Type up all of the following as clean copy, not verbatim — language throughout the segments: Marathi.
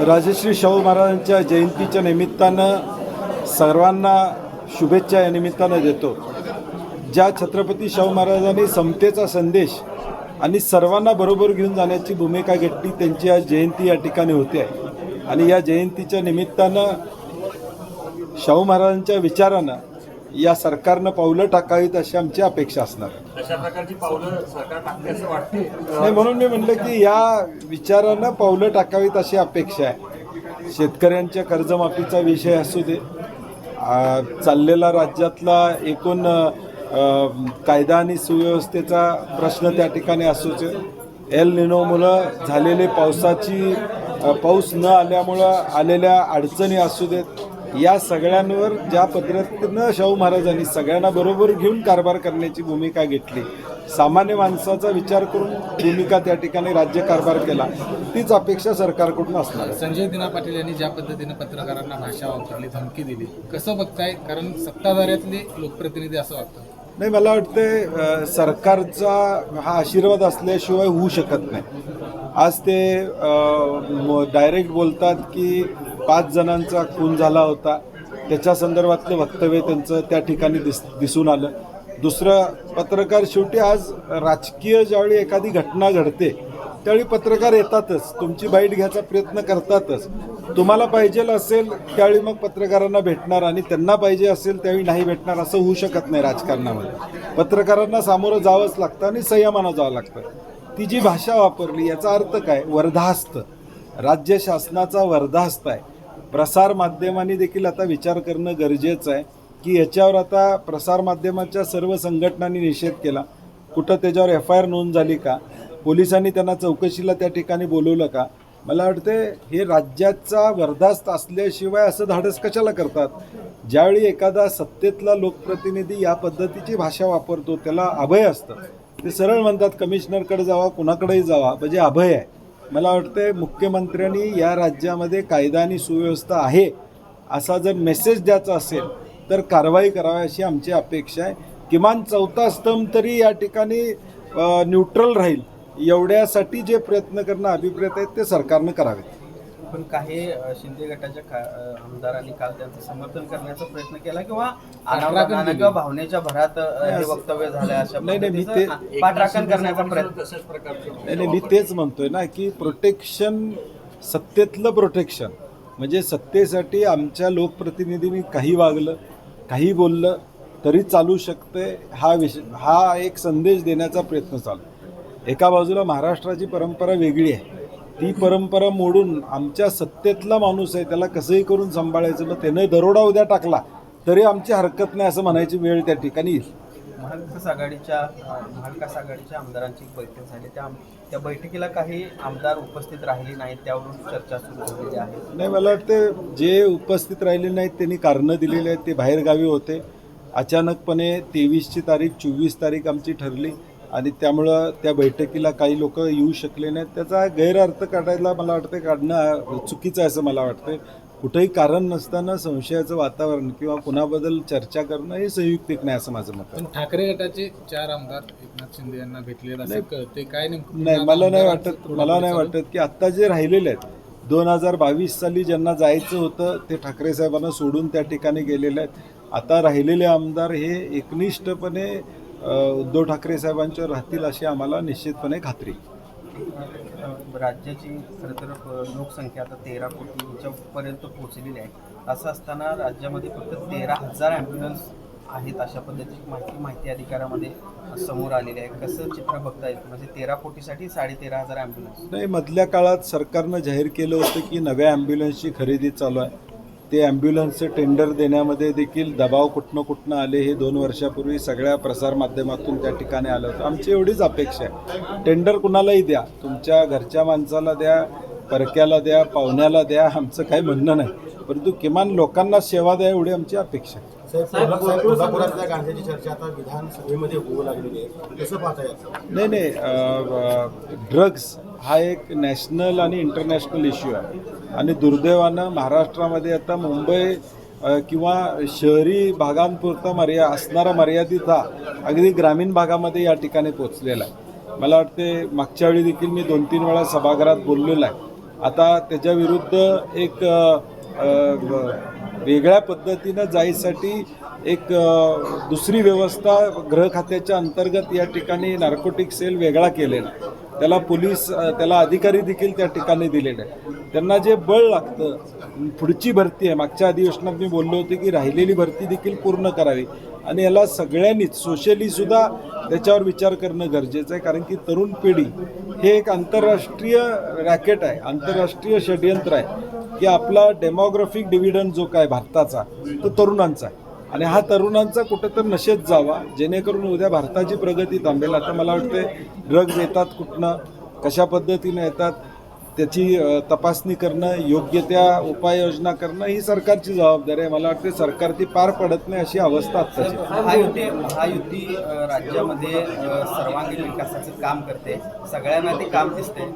राजश्री शाहू महाराजांच्या जयंतीच्या निमित्तानं सर्वांना शुभेच्छा या निमित्तानं देतो। ज्या छत्रपती शाहू महाराजांनी समतेचा संदेश आणि सर्वांना बरोबर घेऊन जाण्याची भूमिका घेतली, त्यांची आज जयंती या ठिकाणी होते आहे आणि या जयंतीच्या निमित्तानं शाहू महाराजांच्या विचारानं या सरकारनं पावलं टाकावीत अशी आमची अपेक्षा असणार। अशा प्रकारची पावलं सरकार टाकते असं वाटते नाही, म्हणून मी म्हटलं की या विचारानं पावलं टाकावीत अशी अपेक्षा आहे। शेतकऱ्यांच्या कर्जमाफीचा विषय असू दे, चाललेला राज्यातला एकूण कायदा आणि सुव्यवस्थेचा प्रश्न त्या ठिकाणी असू दे, एल निनोमुळं झालेले पाऊस न आल्यामुळं आलेल्या अडचणी असू देत, या सगळ्यांवर ज्या पद्धतीनं शाहू महाराजांनी सगळ्यांना बरोबर घेऊन कारभार करण्याची भूमिका घेतली, सामान्य माणसाचा विचार करून भूमिका त्या ठिकाणी राज्यकारभार केला, तीच अपेक्षा सरकारकडून असणार। संजय दिना पाटील यांनी ज्या पद्धतीने पत्रकारांना भाषा वापरली, धमकी दिली, कसं बघताय? कारण सत्ताधाऱ्यातले लोकप्रतिनिधी असं वाटतं। नाही, मला वाटतं सरकारचा हा आशीर्वाद असल्याशिवाय होऊ शकत नाही। आज ते डायरेक्ट बोलतात की 5 जणांचा खून झाला होता, त्याच्या संदर्भातलं वक्तव्य त्यांचं त्या ठिकाणी दिसून आलं। दुसरं, पत्रकार शेवटी आज राजकीय ज्यावेळी एखादी घटना घडते त्यावेळी पत्रकार येतातच, तुमची बाईट घ्यायचा प्रयत्न करतातच। तुम्हाला पाहिजे असेल त्यावेळी मग पत्रकारांना भेटणार आणि त्यांना पाहिजे असेल त्यावेळी नाही भेटणार, असं होऊ शकत नाही राजकारणामध्ये। पत्रकारांना सामोरं जावंच लागतं आणि संयमानं जावं लागतं। ती जी भाषा वापरली याचा अर्थ काय? वर्धास्त, राज्य शासनाचा वर्धास्त आहे। प्रसारमाध्यमांनी देखील आता विचार करणं गरजेचं आहे की याच्यावर आता प्रसारमाध्यमाच्या सर्व संघटनांनी निषेध केला, कुठं त्याच्यावर FIR नोंद झाली का, पोलिसांनी त्यांना चौकशीला त्या ठिकाणी बोलवलं का? मला वाटते हे राज्याचा वर्धास्त असल्याशिवाय असं धाडस कशाला करतात? ज्यावेळी एखादा सत्तेतला लोकप्रतिनिधी या पद्धतीची भाषा वापरतो त्याला अभय असतं, ते सरळ म्हणतात कमिशनरकडे जावा, कुणाकडेही जावा, म्हणजे अभय आहे। मला वाटतं मुख्यमंत्र्यांनी या राज्यामध्ये कायदा आणि सुव्यवस्था आहे असा जर मेसेज द्यायचा असेल तर कारवाई करावी अशी आमची अपेक्षा आहे। किमान 4था स्तंभ तरी या ठिकाणी न्यूट्रल राहील एवढ्यासाठी जे प्रयत्न करणं अभिप्रेत आहेत ते सरकारनं करावेत। पण काही शिंदे गटाच्या आमदारांनी काल त्यांचं समर्थन करण्याचा प्रयत्न केला किंवा किंवा भावनेच्या भरात हे वक्तव्य झालं, अशा पाठराखण करण्याचा प्रयत्न तशाच प्रकारचं। नाही, मी तेच म्हणतोय ना की प्रोटेक्शन, सत्तेतलं प्रोटेक्शन म्हणजे सत्तेसाठी आमच्या लोकप्रतिनिधींनी काही वागलं, काही बोललं तरी चालू शकते, हा एक संदेश देण्याचा प्रयत्न चालू। एका बाजूला महाराष्ट्राची परंपरा वेगळी आहे, ती परंपरा मोडून आमच्या सत्तेतला माणूस आहे त्याला कसंही करून सांभाळायचं, मग त्याने दरोडा उद्या टाकला तरी आमची हरकत नाही असं म्हणायची वेळ त्या ठिकाणी येईल। महाविकास आघाडीच्या आमदारांची बैठक झाली, त्या बैठकीला काही आमदार उपस्थित राहिले नाहीत, त्यावरून चर्चा सुरू झालेली आहे। नाही, मला वाटतं जे उपस्थित राहिले नाहीत त्यांनी कारणं दिलेली आहेत, ते बाहेरगावी होते। अचानकपणे 23ची तारीख 24 तारीख आमची ठरली आणि त्यामुळं त्या बैठकीला काही लोक येऊ शकले नाहीत, त्याचा गैरअर्थ काढायला मला वाटतं काढणं चुकीचं आहे असं मला वाटतं। कुठंही कारण नसताना संशयाचं वातावरण किंवा कुणाबद्दल चर्चा करणं हे संयुक्तिक नाही असं माझं मत आहे। पण ठाकरे गटाचे 4 आमदार एकनाथ शिंदे यांना भेटले ते काय नेमकं? नाही, मला नाही वाटत की आत्ता जे राहिलेले आहेत 2022 साली ज्यांना जायचं होतं ते ठाकरे साहेबांना सोडून त्या ठिकाणी गेलेले आहेत। आता राहिलेले आमदार हे एकनिष्ठपणे उद्धव ठाकरे साहेबांच्यावर राहतील अशी आम्हाला निश्चितपणे खात्री। राज्याची खरं तर लोकसंख्या आता 13 कोटींच्यापर्यंत पोहोचलेली आहे, असं असताना राज्यामध्ये फक्त 13,000 ॲम्ब्युलन्स आहेत अशा पद्धतीची माहिती अधिकारामध्ये समोर आलेली आहे। कसं चित्र बघता येतं? म्हणजे 13 कोटीसाठी 13,500 ॲम्ब्युलन्स नाही, मधल्या काळात सरकारनं जाहीर केलं होतं की नव्या ॲम्ब्युलन्सची खरेदी चालू आहे, ते ॲम्ब्युलन्सचे टेंडर देण्यामध्ये देखील दबाव कुठनं आले हे 2 वर्षापूर्वी सगळ्या प्रसारमाध्यमातून त्या ठिकाणी आलं होतं। आमची एवढीच अपेक्षा आहे, टेंडर कुणालाही द्या, तुमच्या घरच्या माणसाला द्या, परक्याला द्या, पाहुण्याला द्या, आमचं काही म्हणणं नाही, परंतु किमान लोकांना सेवा द्या एवढी आमची अपेक्षा आहे। कोल्हापुरातल्या गांजाची चर्चा आता विधानसभेमध्ये होऊ लागलेली आहे, कसं पाहता येतं? नाही, ड्रग्स हा एक नॅशनल आणि इंटरनॅशनल इश्यू आहे आणि दुर्दैवानं महाराष्ट्रामध्ये आता मुंबई किंवा शहरी भागांपुरता असणारा मर्यादित हा अगदी ग्रामीण भागामध्ये या ठिकाणी पोचलेला आहे। मला वाटते मागच्या वेळी देखील मी 2-3 वेळा सभागृहात बोललेलो आहे आता त्याच्याविरुद्ध एक वेगळ्या पद्धतीनं जायसाठी एक दुसरी व्यवस्था गृह खात्याच्या अंतर्गत या ठिकाणी नार्कोटिक सेल वेगळा केलेला आहे. त्याला पोलीस त्याला अधिकारी देखील त्या ठिकाणी दिलेले आहे. त्यांना जे बळ लागतं, पुढची भरती आहे, मागच्या अधिवेशनात मी बोललो होते की राहिलेली भरती देखील पूर्ण करावी आणि याला सगळ्यांनीच सोशलीसुद्धा त्याच्यावर विचार करणं गरजेचं आहे. कारण की तरुण पिढी हे एक आंतरराष्ट्रीय रॅकेट आहे, आंतरराष्ट्रीय षडयंत्र आहे की आपला डेमोग्राफिक डिव्हिडंड जो काय भारताचा तो तरुणांचा आहे आणि हा तरुणांचा कुठं तर नशेत जावा जेणेकरून उद्या भारताची प्रगती थांबेल. आता मला वाटते ड्रग्ज येतात कुठनं, कशा पद्धतीने येतात त्याची तपासणी करणं, योग्य त्या उपाययोजना करणं ही सरकारची जबाबदारी आहे. मला वाटते सरकार ती पार पडत नाही अशी अवस्था आत्ताची. महायुती राज्यामध्ये सर्वांगीण विकासाचं काम करते, सगळ्यांना ते काम दिसते,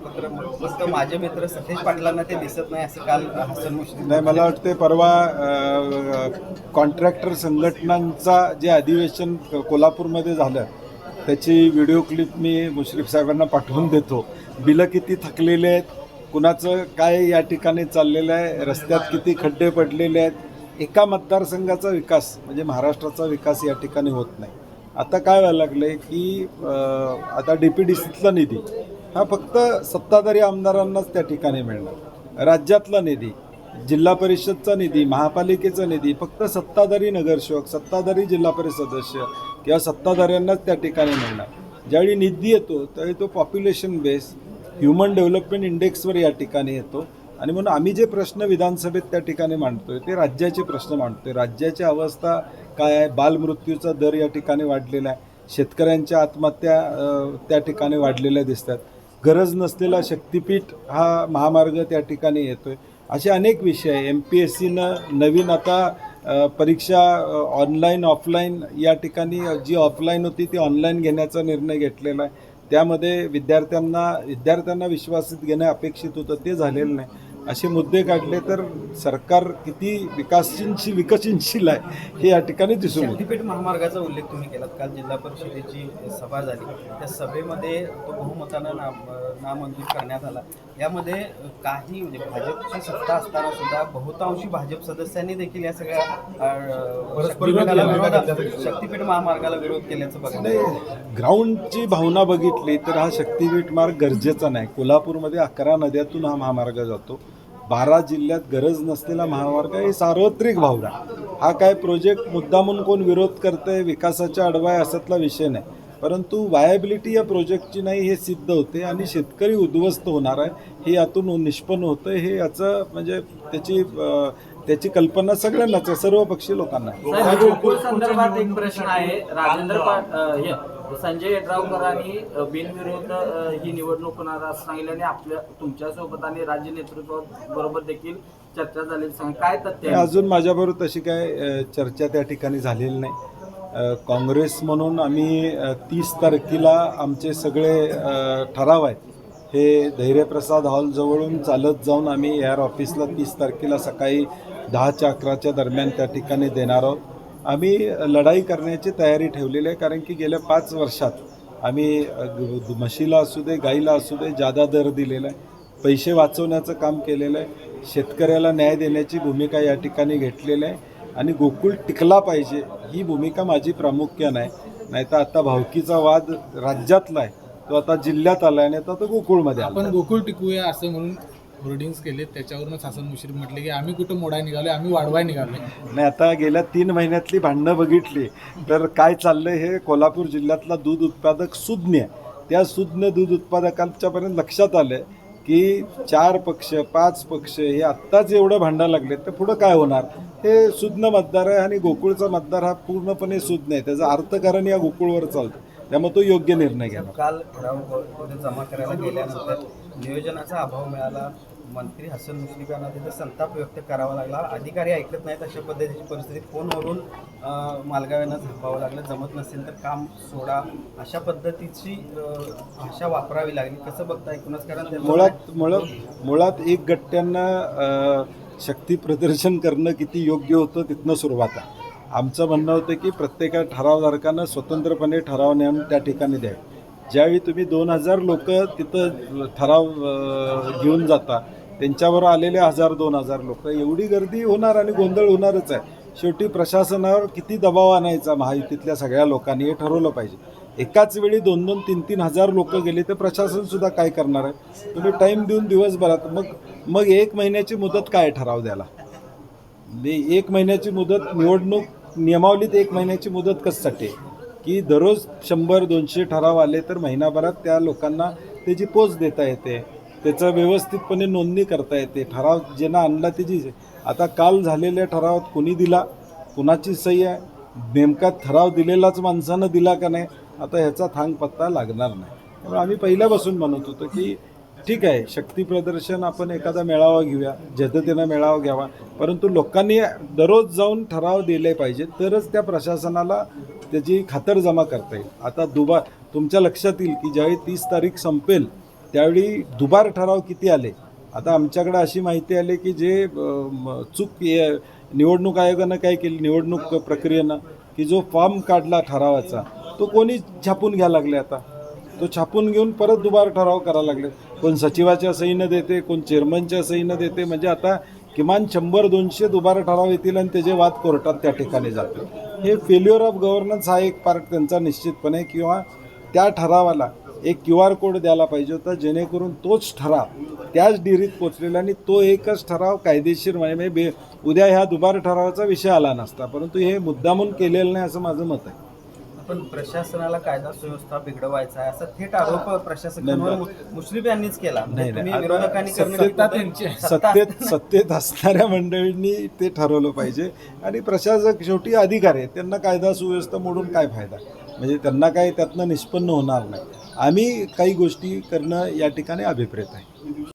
फक्त माझे मित्र सतेज पाटलांना ते दिसत नाही असं काल हसन मुश्रीफ नाही, मला वाटते परवा कॉन्ट्रॅक्टर संघटनांचा जे अधिवेशन कोल्हापूरमध्ये झालं त्याची व्हिडिओ क्लिप मी मुश्रीफ साहेबांना पाठवून देतो. बिलं किती थकलेले आहेत, कुणाचं काय या ठिकाणी चाललेलं आहे, रस्त्यात किती खड्डे पडलेले आहेत. एका मतदारसंघाचा विकास म्हणजे महाराष्ट्राचा विकास या ठिकाणी होत नाही. आता काय व्हायला लागलं आहे की आता DPDCतला निधी हा फक्त सत्ताधारी आमदारांनाच त्या ठिकाणी मिळणार. राज्यातला निधी, जिल्हा परिषदचा निधी, महापालिकेचा निधी फक्त सत्ताधारी नगरसेवक, सत्ताधारी जिल्हा परिषद सदस्य किंवा सत्ताधाऱ्यांनाच त्या ठिकाणी मिळणार. ज्यावेळी निधी येतो त्यावेळी तो पॉप्युलेशन बेस ह्युमन डेव्हलपमेंट इंडेक्सवर या ठिकाणी येतो आणि म्हणून आम्ही जे प्रश्न विधानसभेत त्या ठिकाणी मांडतोय ते राज्याचे प्रश्न मांडतोय. राज्याची अवस्था काय आहे, बालमृत्यूचा दर या ठिकाणी वाढलेला आहे, शेतकऱ्यांच्या आत्महत्या त्या ठिकाणी वाढलेल्या दिसतात, गरज नसलेला शक्तिपीठ हा महामार्ग त्या ठिकाणी येतोय. असे अनेक विषय आहे. MPSCनं नवीन आता परीक्षा ऑनलाईन ऑफलाईन या ठिकाणी जी ऑफलाईन होती ती ऑनलाईन घेण्याचा निर्णय घेतलेला आहे. त्यामध्ये विद्यार्थ्यांना विश्वासात घेणं अपेक्षित होतं, ते झालेलं नाही. असे मुद्दे काढले तर सरकार किती विकसनशील आहे हे या ठिकाणी दिसून येतं. शक्तीपीठ महामार्गाचा उल्लेख तुम्ही केलात. काल जिल्हा परिषदेची सभा झाली, त्या सभेमध्ये तो बहुमतानं नामंजूर करण्यात आला. यामध्ये काही म्हणजे भाजपची सत्ता असताना सुद्धा बहुतांशी भाजप सदस्यांनी देखील या सगळ्या शक्तीपीठ महामार्गाला विरोध केल्याचं बघायला. ग्राउंडची भावना बघितली तर हा शक्तीपीठ मार्ग गरजेचा नाही. कोल्हापूरमध्ये 11 नद्यातून हा महामार्ग जातो. 12 जिल्ह्यात गरज नसलेला महामार्ग ही सार्वत्रिक भावना. हा काय प्रोजेक्ट मुद्दामून कोण विरोध करतंय, विकासाच्या अडवाय असातला विषय नाही, परंतु वायबिलिटी या प्रोजेक्टची नाही हे सिद्ध होते आणि शेतकरी उद्ध्वस्त होणार आहे हे यातून निष्पन्न होतं. हे याचं म्हणजे त्याची कल्पना सगळ्यांनाच आहे, सर्व पक्षी लोकांना आहे. गोकुळ संदर्भात एक प्रश्न आहे. संजय येड्रावकरांनी बिनविरोध ही निवडणूक होणार असं सांगितलं आणि आपल्या तुमच्यासोबत आणि राज्य नेतृत्वाबरोबर देखील चर्चा झाली. काय तथ्य? अजून माझ्याबरोबर तशी काय चर्चा त्या ठिकाणी झालेली नाही. काँग्रेस म्हणून आम्ही 30 तारखेला आमचे सगळे ठराव आहेत हे धैर्यप्रसाद हॉलजवळून चालत जाऊन आम्ही AR ऑफिसला 30 तारखेला सकाळी 10-11च्या दरम्यान त्या ठिकाणी देणार आहोत. आम्ही लढाई करण्याची तयारी ठेवलेली आहे, कारण की गेल्या 5 वर्षात आम्ही म्हशीला असू दे, गाईला असू दे जादा दर दिलेला आहे, पैसे वाचवण्याचं काम केलेलं आहे, शेतकऱ्याला न्याय देण्याची भूमिका या ठिकाणी घेतलेली आहे आणि गोकुळ टिकला पाहिजे ही भूमिका माझी प्रामुख्यानं आहे. नाहीतर आता भावकीचा वाद राज्यातला आहे तो आता जिल्ह्यात आला आणि आता तो गोकुळमध्ये आला. आपण गोकुळ टिकूया असं म्हणून होर्डिंग्स केले, त्याच्यावरूनच हसन मुश्रीफ म्हटले की आम्ही कुठं मोडाय निघालो, आम्ही वाढवाय निघालो. नाही, आता गेल्या 3 महिन्यातली भांडणं बघितली तर काय चाललंय हे कोल्हापूर जिल्ह्यातला दूध उत्पादक सुज्ञ आहे. त्या सुज्ञ दूध उत्पादकांच्यापर्यंत लक्षात आलं की 4 पक्ष 5 पक्ष हे आत्ताच एवढं भांडा लागले तर पुढं काय होणार. हे सुज्ञ मतदार आहे आणि गोकुळचा मतदार हा पूर्णपणे सुज्ञ आहे. त्याचं अर्थकारण या गोकुळवर चालतं, त्यामुळे तो योग्य निर्णय घ्या. काल ठराव जमा करायला गेल्यानंतर नियोजनाचा अभाव मिळाला. मंत्री हसन मुश्रीफ यांना तिथं संताप व्यक्त करावा लागला. अधिकारी ऐकत नाहीत अशा पद्धतीची परिस्थिती. फोनवरून मालगाव यांना झापावं लागलं. जमत नसेल तर काम सोडा अशा पद्धतीची भाषा वापरावी लागली. कसं बघता एकूणच? कारण मुळात एक गट्ट्यांना शक्ती प्रदर्शन करणं किती योग्य होतं तिथनं सुरुवात आहे. आमचं म्हणणं होतं की प्रत्येक ठरावधारकांना स्वतंत्रपणे ठराव नेऊन त्या ठिकाणी द्यावे. ज्यावेळी तुम्ही 2000 लोक तिथं ठराव घेऊन जाता त्यांच्यावर आलेले 1000-2000 लोक, एवढी गर्दी होणार आणि गोंधळ होणारच आहे. शेवटी प्रशासनावर किती दबाव आणायचा महायुतीतल्या सगळ्या लोकांनी हे ठरवलं पाहिजे. एकाच वेळी 2-2, 3-3 हजार लोक गेले तर प्रशासनसुद्धा काय करणार आहे? तुम्ही टाईम देऊन दिवसभरात मग 1 महिन्याची मुदत काय ठराव द्याला? 1 महिन्याची मुदत निवडणूक नियमावलीत 1 महिन्याची मुदत कशासाठी आहे? की दररोज 100-200 ठराव आले तर महिनाभरात त्या लोकांना त्याची पोच देता येते, त्याचं व्यवस्थितपणे नोंदणी करता येते. ठराव ज्यांना आणला त्याची आता काल झालेल्या ठरावात कोणी दिला, कुणाची सही आहे, नेमका ठराव दिलेलाच माणसानं दिला का नाही, आता ह्याचा थांग पत्ता लागणार नाही. त्यामुळे आम्ही पहिल्यापासून म्हणत होतो की ठीक आहे, शक्ती प्रदर्शन आपण एखादा मेळावा घेऊया, जद्दतीनं मेळावा घ्यावा, परंतु लोकांनी दररोज जाऊन ठराव दिले पाहिजे, तरच त्या प्रशासनाला त्याची खातरजमा करता येईल. आता तुमच्या लक्षात येईल की ज्यावेळी 30 तारीख संपेल त्यावेळी दुबार ठराव किती आले. आता आमच्याकडे अशी माहिती आली की जे निवडणूक आयोगानं काय केली, निवडणूक प्रक्रियेनं की जो फॉर्म काढला ठरावाचा तो कोणी छापून घ्यायला लागले. आता तो छापून घेऊन परत दुबार ठराव करायला लागले. कोण सचिवाच्या सहीनं देते, कोण चेअरमनच्या सहीनं देते. म्हणजे आता किमान 100-200 दुबार ठराव येतील आणि त्याचे वाद कोर्टात त्या ठिकाणी जातील. हे फेल्युअर ऑफ गव्हर्नन्स हा एक पार्ट त्यांचा निश्चितपणे, किंवा त्या ठरावाला एक QR कोड द्यायला पाहिजे होता, जेणेकरून तोच ठराव त्याच डिरीत पोचलेला आणि तो एकच ठराव कायदेशीर म्हणजे उद्या ह्या दुबार ठरावाचा विषय आला नसता. परंतु हे मुद्दामून केलेलं नाही असं माझं मत आहे. पण प्रशासनाला कायदा सुव्यवस्था बिघडवायचा आहे असा थेट आरोप प्रशासकांवर मुश्रीफ यांनीच केला. तुम्ही विरोधकांनी करणं सत्ता त्यांची आहे. सत्तेत असणाऱ्या मंडळींनी ते ठरवलं पाहिजे. आणि प्रशासक शेवटी अधिकारी आहेत, त्यांना कायदा सुव्यवस्था मोडून काय फायदा? म्हणजे त्यांना काय त्यातनं निष्पन्न होणार नाही. आम्ही काही गोष्टी करणं या ठिकाणी अभिप्रेत आहे.